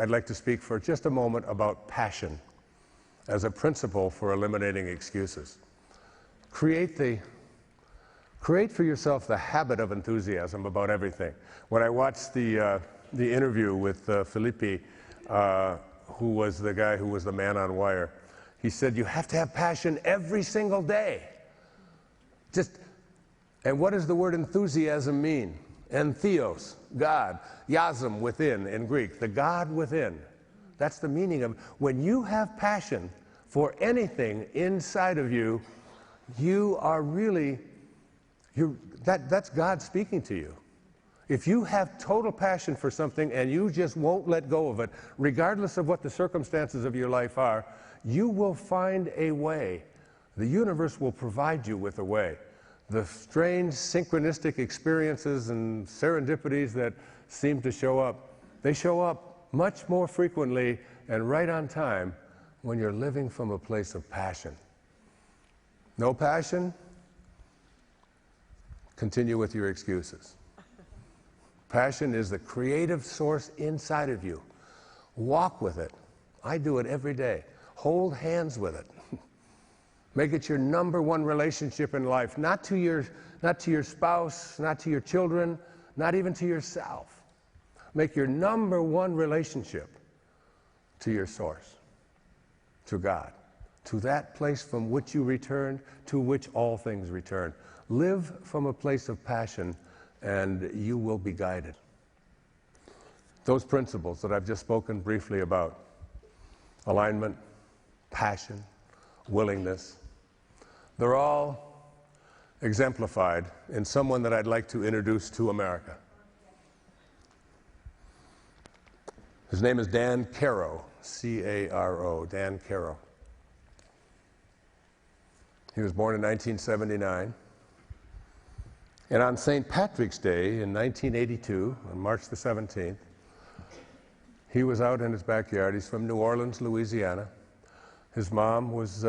I'd like to speak for just a moment about passion as a principle for eliminating excuses. Create for yourself the habit of enthusiasm about everything. When I watched the interview with Felipe, who was the guy who was the man on wire, he said, you have to have passion every single day. And what does the word enthusiasm mean? Entheos, God. Yasm, within, in Greek, the God within. That's the meaning of, when you have passion for anything inside of you, you are really, that's God speaking to you. If you have total passion for something and you just won't let go of it, regardless of what the circumstances of your life are, you will find a way. The universe will provide you with a way. The strange synchronistic experiences and serendipities that seem to show up, they show up much more frequently and right on time when you're living from a place of passion. No passion? Continue with your excuses. Passion is the creative source inside of you. Walk with it. I do it every day. Hold hands with it. Make it your number one relationship in life, not to your spouse, not to your children, not even to yourself. Make your number one relationship to your source, to God, to that place from which you returned, to which all things return. Live from a place of passion, and you will be guided. Those principles that I've just spoken briefly about, alignment, passion, willingness, they're all exemplified in someone that I'd like to introduce to America. His name is Dan Caro, C-A-R-O, Dan Caro. He was born in 1979. And on St. Patrick's Day in 1982, on March the 17th, he was out in his backyard. He's from New Orleans, Louisiana. His mom was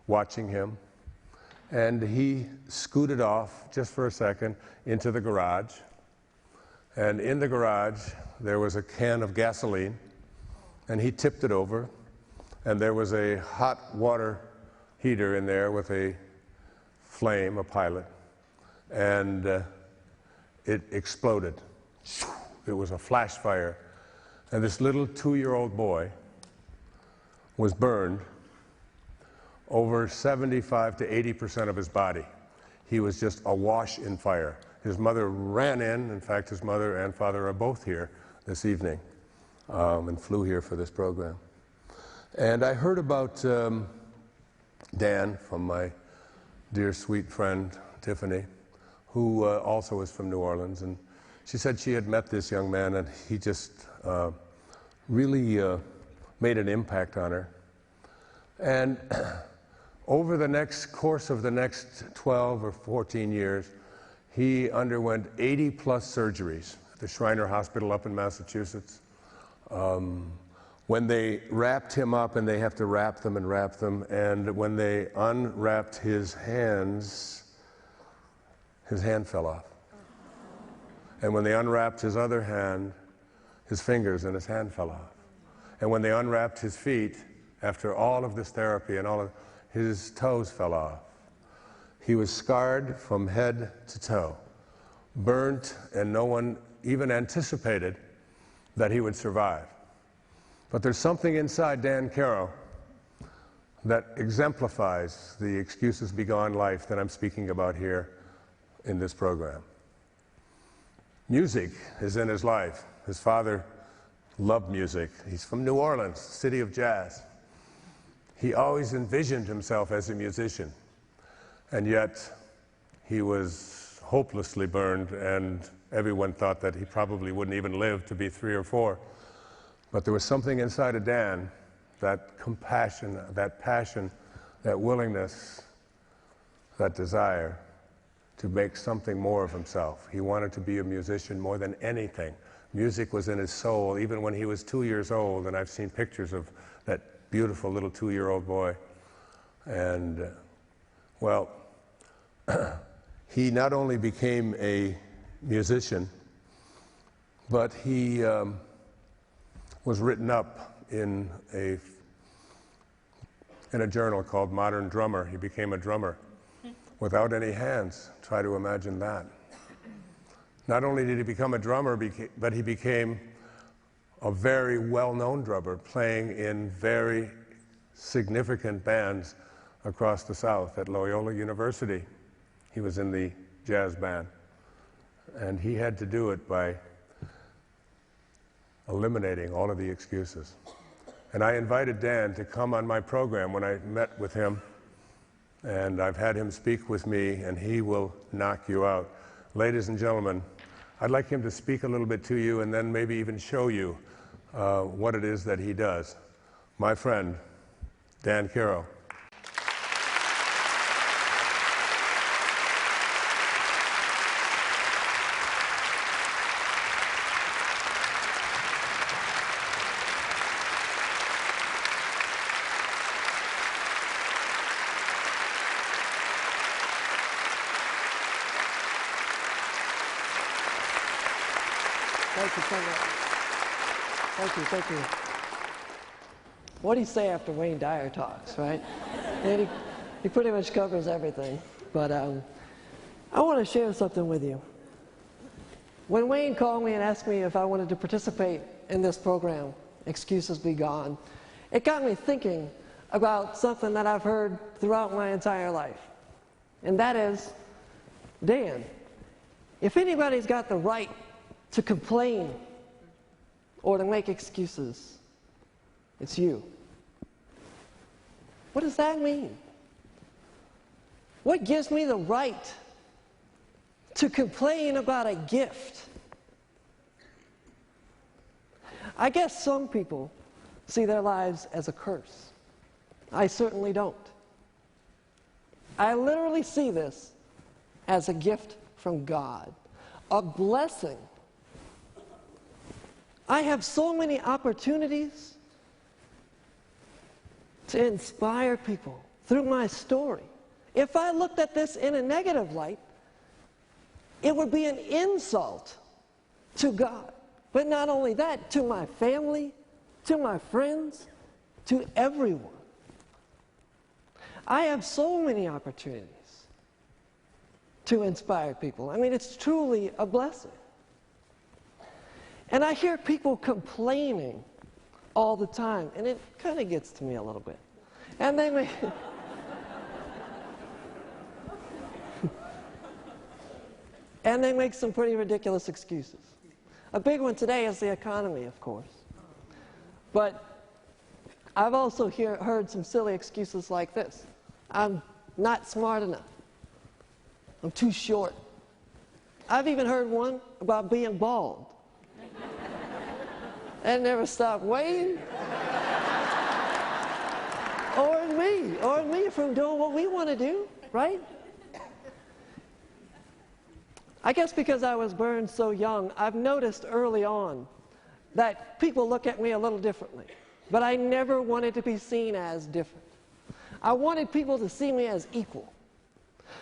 watching him, and he scooted off just for a second into the garage. And in the garage, there was a can of gasoline, and he tipped it over, and there was a hot water heater in there with a flame, a pilot, and it exploded. It was a flash fire, and this little 2-year-old boy was burned over 75 to 80% of his body. He was just awash in fire. His mother ran in fact, his mother and father are both here this evening and flew here for this program. And I heard about Dan from my dear sweet friend Tiffany, who also is from New Orleans, and she said she had met this young man and he just really made an impact on her. And over the course of the next 12 or 14 years, he underwent 80 plus surgeries at the Shriner Hospital up in Massachusetts. When they wrapped him up, and they have to wrap them, and when they unwrapped his hands, his hand fell off. And when they unwrapped his other hand, his fingers and his hand fell off. And when they unwrapped his feet, after all of this therapy and all of his toes fell off. He was scarred from head to toe, burnt, and no one even anticipated that he would survive. But there's something inside Dan Caro that exemplifies the excuses begone life that I'm speaking about here in this program. Music is in his life. His father loved music. He's from New Orleans, city of jazz. He always envisioned himself as a musician, and yet he was hopelessly burned, and everyone thought that he probably wouldn't even live to be 3 or 4. But there was something inside of Dan, that compassion, that passion, that willingness, that desire to make something more of himself. He wanted to be a musician more than anything. Music was in his soul, even when he was 2 years old, and I've seen pictures of that beautiful little 2-year-old boy. And, well, he not only became a musician, but he was written up in a journal called Modern Drummer. He became a drummer without any hands. Try to imagine that. Not only did he become a drummer, but he became a very well-known drummer, playing in very significant bands across the South. At Loyola University, he was in the jazz band. And he had to do it by eliminating all of the excuses. And I invited Dan to come on my program when I met with him. And I've had him speak with me, and he will knock you out. Ladies and gentlemen, I'd like him to speak a little bit to you and then maybe even show you what it is that he does. My friend, Dan Caro. Thank you so much. Thank you, thank you. What do you say after Wayne Dyer talks, right? And he pretty much covers everything. But I want to share something with you. When Wayne called me and asked me if I wanted to participate in this program, Excuses Be Gone, it got me thinking about something that I've heard throughout my entire life. And that is, Dan, if anybody's got the right to complain or to make excuses, it's you. What does that mean? What gives me the right to complain about a gift? I guess some people see their lives as a curse. I certainly don't. I literally see this as a gift from God, a blessing. I have so many opportunities to inspire people through my story. If I looked at this in a negative light, it would be an insult to God. But not only that, to my family, to my friends, to everyone. I have so many opportunities to inspire people. I mean, it's truly a blessing. And I hear people complaining all the time, and it kind of gets to me a little bit. And they make and they make some pretty ridiculous excuses. A big one today is the economy, of course. But I've also heard some silly excuses like this. I'm not smart enough. I'm too short. I've even heard one about being bald. And never stop Wayne or me from doing what we want to do, right? I guess because I was burned so young, I've noticed early on that people look at me a little differently. But I never wanted to be seen as different. I wanted people to see me as equal.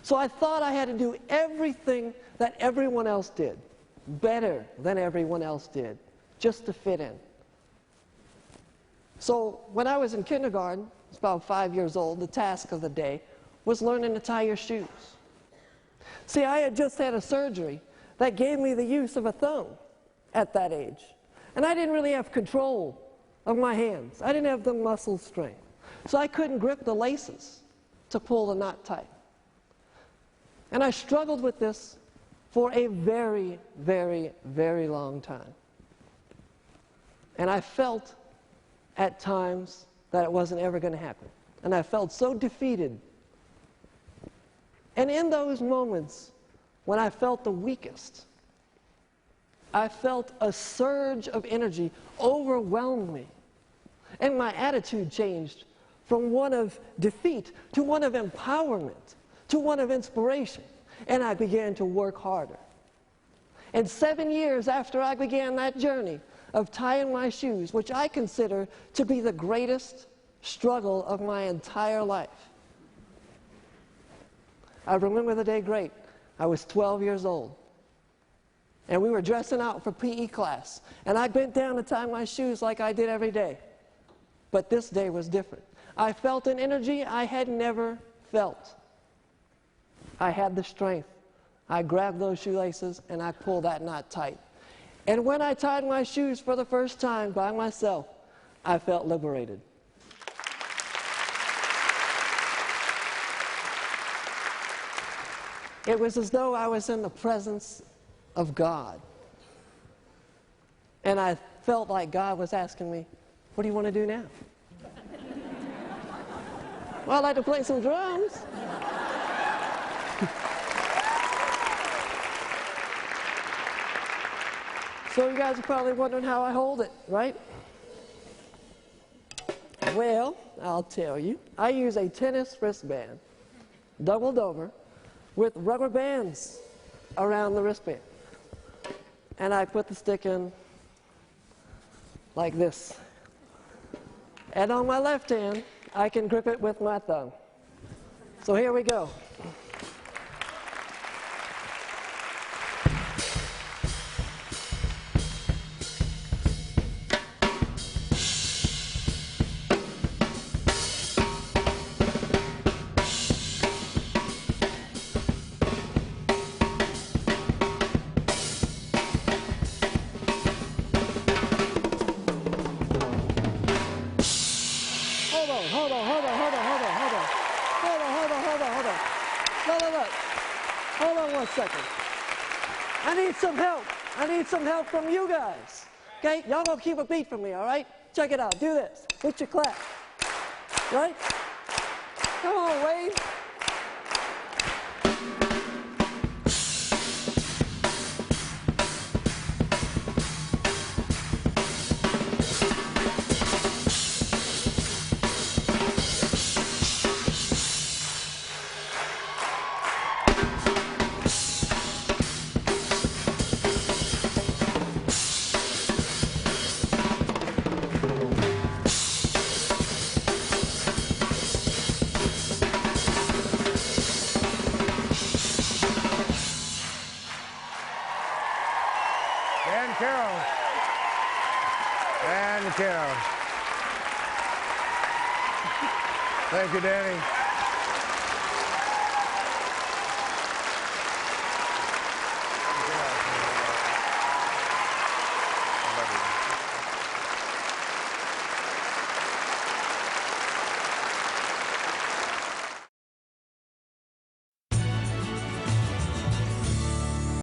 So I thought I had to do everything that everyone else did, better than everyone else did, just to fit in. So when I was in kindergarten, I was about 5 years old, the task of the day was learning to tie your shoes. See, I had just had a surgery that gave me the use of a thumb at that age. And I didn't really have control of my hands. I didn't have the muscle strength. So I couldn't grip the laces to pull the knot tight. And I struggled with this for a very, very, very long time. And I felt at times that it wasn't ever going to happen. And I felt so defeated. And in those moments when I felt the weakest, I felt a surge of energy overwhelm me. And my attitude changed from one of defeat to one of empowerment, to one of inspiration. And I began to work harder. And 7 years after I began that journey of tying my shoes, which I consider to be the greatest struggle of my entire life, I remember the day great. I was 12 years old. And we were dressing out for PE class. And I bent down to tie my shoes like I did every day. But this day was different. I felt an energy I had never felt. I had the strength. I grabbed those shoelaces and I pulled that knot tight. And when I tied my shoes for the first time by myself, I felt liberated. It was as though I was in the presence of God. And I felt like God was asking me, what do you want to do now? Well, I'd like to play some drums. So you guys are probably wondering how I hold it, right? Well, I'll tell you. I use a tennis wristband, doubled over, with rubber bands around the wristband. And I put the stick in like this. And on my left hand, I can grip it with my thumb. So here we go. Hold on one second. I need some help. I need some help from you guys. Okay? Y'all gonna keep a beat for me, all right? Check it out. Do this. With your clap. Right? Come on, Wayne. Dan Caro. Dan Caro. Thank you, Danny.